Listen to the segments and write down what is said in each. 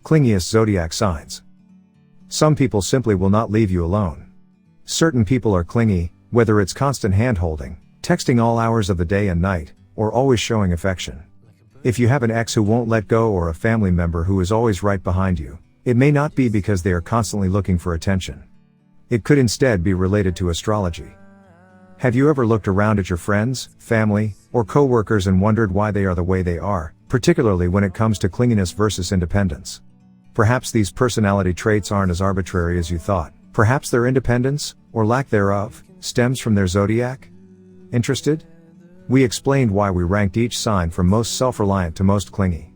Clingiest Zodiac signs. Some people simply will not leave you alone. Certain people are clingy, whether it's constant hand-holding, texting all hours of the day and night, or always showing affection. If you have an ex who won't let go or a family member who is always right behind you, it may not be because they are constantly looking for attention. It could instead be related to astrology. Have you ever looked around at your friends, family, or co-workers and wondered why they are the way they are, particularly when it comes to clinginess versus independence? Perhaps these personality traits aren't as arbitrary as you thought. Perhaps their independence, or lack thereof, stems from their zodiac? Interested? We explained why we ranked each sign from most self-reliant to most clingy.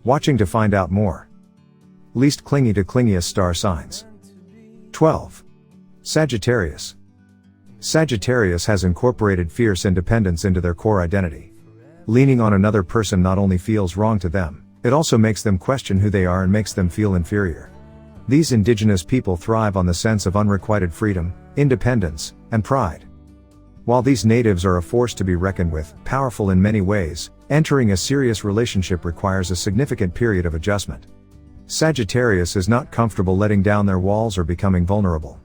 Watching to find out more. Least clingy to clingiest star signs. 12. Sagittarius. Sagittarius has incorporated fierce independence into their core identity. Leaning on another person not only feels wrong to them, it also makes them question who they are and makes them feel inferior. These indigenous people thrive on the sense of unrequited freedom, independence, and pride. While these natives are a force to be reckoned with, powerful in many ways, entering a serious relationship requires a significant period of adjustment. Sagittarius is not comfortable letting down their walls or becoming vulnerable.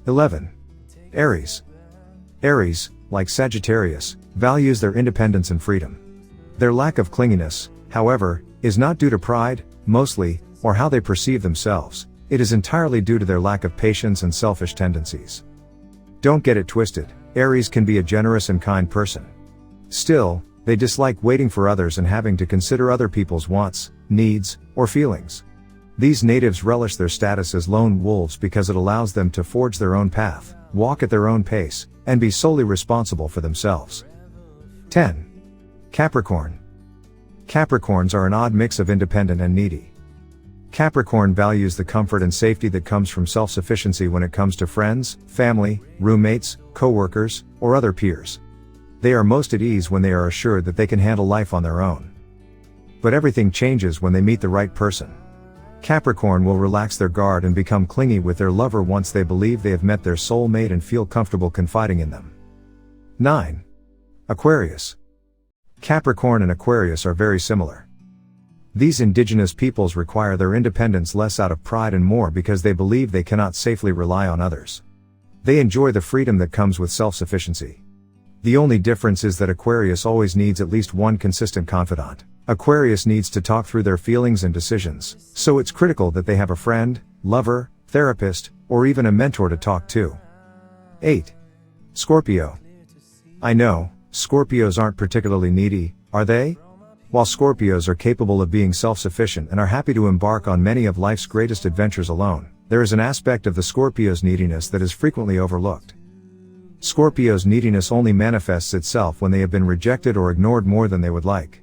11. Aries. Aries, like Sagittarius, values their independence and freedom. Their lack of clinginess, however, is not due to pride, mostly, or how they perceive themselves. It is entirely due to their lack of patience and selfish tendencies. Don't get it twisted, Aries can be a generous and kind person. Still, they dislike waiting for others and having to consider other people's wants, needs, or feelings. These natives relish their status as lone wolves because it allows them to forge their own path, walk at their own pace, and be solely responsible for themselves. 10. Capricorn. Capricorns are an odd mix of independent and needy. Capricorn values the comfort and safety that comes from self-sufficiency when it comes to friends, family, roommates, co-workers, or other peers. They are most at ease when they are assured that they can handle life on their own. But everything changes when they meet the right person. Capricorn will relax their guard and become clingy with their lover once they believe they have met their soulmate and feel comfortable confiding in them. 9. Aquarius. Capricorn and Aquarius are very similar. These indigenous peoples require their independence less out of pride and more because they believe they cannot safely rely on others. They enjoy the freedom that comes with self-sufficiency. The only difference is that Aquarius always needs at least one consistent confidant. Aquarius needs to talk through their feelings and decisions, so it's critical that they have a friend, lover, therapist, or even a mentor to talk to. 8. Scorpio. I know, Scorpios aren't particularly needy, are they? While Scorpios are capable of being self-sufficient and are happy to embark on many of life's greatest adventures alone, there is an aspect of the Scorpio's neediness that is frequently overlooked. Scorpio's neediness only manifests itself when they have been rejected or ignored more than they would like.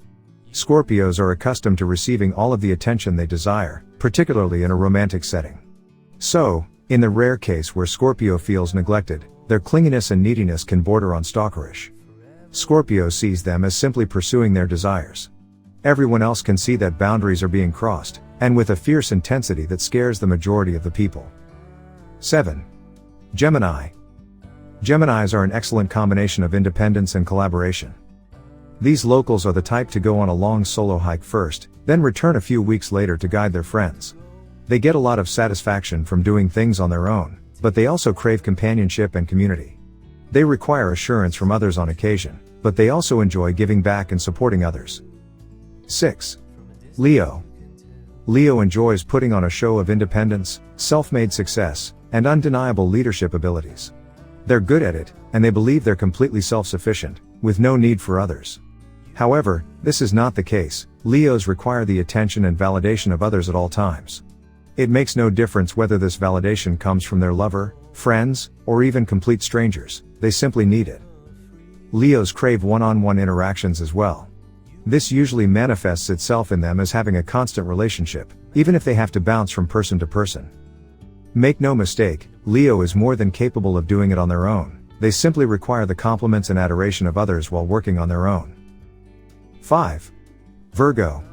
Scorpios are accustomed to receiving all of the attention they desire, particularly in a romantic setting. So, in the rare case where Scorpio feels neglected, their clinginess and neediness can border on stalkerish. Scorpio sees them as simply pursuing their desires. Everyone else can see that boundaries are being crossed, and with a fierce intensity that scares the majority of the people. 7. Gemini. Geminis are an excellent combination of independence and collaboration. These locals are the type to go on a long solo hike first, then return a few weeks later to guide their friends. They get a lot of satisfaction from doing things on their own, but they also crave companionship and community. They require assurance from others on occasion, but they also enjoy giving back and supporting others. 6. Leo. Leo enjoys putting on a show of independence, self-made success, and undeniable leadership abilities. They're good at it, and they believe they're completely self-sufficient, with no need for others. However, this is not the case. Leos require the attention and validation of others at all times. It makes no difference whether this validation comes from their lover, friends, or even complete strangers, they simply need it. Leos crave one-on-one interactions as well. This usually manifests itself in them as having a constant relationship, even if they have to bounce from person to person. Make no mistake, Leo is more than capable of doing it on their own, they simply require the compliments and adoration of others while working on their own. 5. Virgo.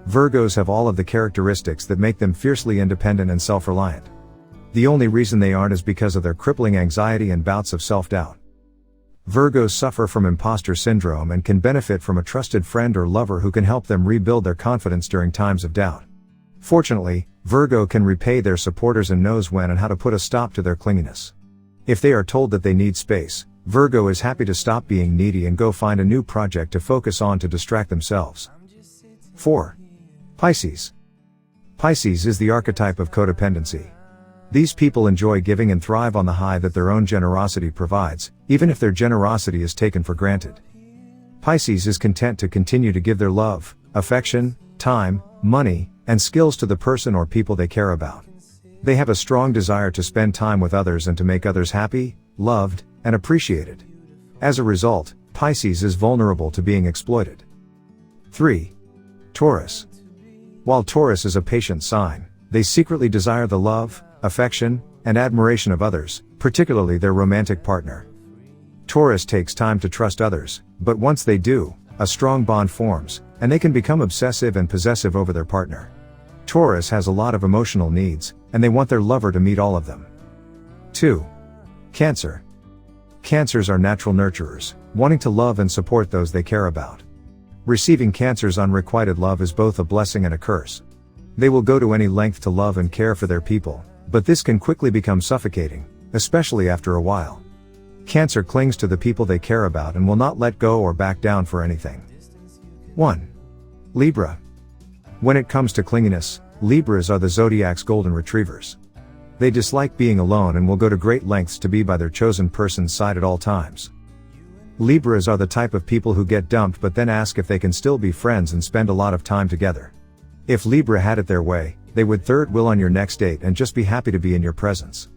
Virgos have all of the characteristics that make them fiercely independent and self-reliant. The only reason they aren't is because of their crippling anxiety and bouts of self-doubt. Virgos suffer from imposter syndrome and can benefit from a trusted friend or lover who can help them rebuild their confidence during times of doubt. Fortunately, Virgo can repay their supporters and knows when and how to put a stop to their clinginess. If they are told that they need space, Virgo is happy to stop being needy and go find a new project to focus on to distract themselves. 4. Pisces. Pisces is the archetype of codependency. These people enjoy giving and thrive on the high that their own generosity provides, even if their generosity is taken for granted. Pisces is content to continue to give their love, affection, time, money, and skills to the person or people they care about. They have a strong desire to spend time with others and to make others happy, loved, and appreciated. As a result, Pisces is vulnerable to being exploited. 3. Taurus. While Taurus is a patient sign, they secretly desire the love, affection, and admiration of others, particularly their romantic partner. Taurus takes time to trust others, but once they do, a strong bond forms, and they can become obsessive and possessive over their partner. Taurus has a lot of emotional needs, and they want their lover to meet all of them. 2. Cancer. Cancers are natural nurturers, wanting to love and support those they care about. Receiving Cancer's unrequited love is both a blessing and a curse. They will go to any length to love and care for their people, but this can quickly become suffocating, especially after a while. Cancer clings to the people they care about and will not let go or back down for anything. 1. Libra. When it comes to clinginess, Libras are the zodiac's golden retrievers. They dislike being alone and will go to great lengths to be by their chosen person's side at all times. Libras are the type of people who get dumped but then ask if they can still be friends and spend a lot of time together. If Libra had it their way, they would third wheel on your next date and just be happy to be in your presence.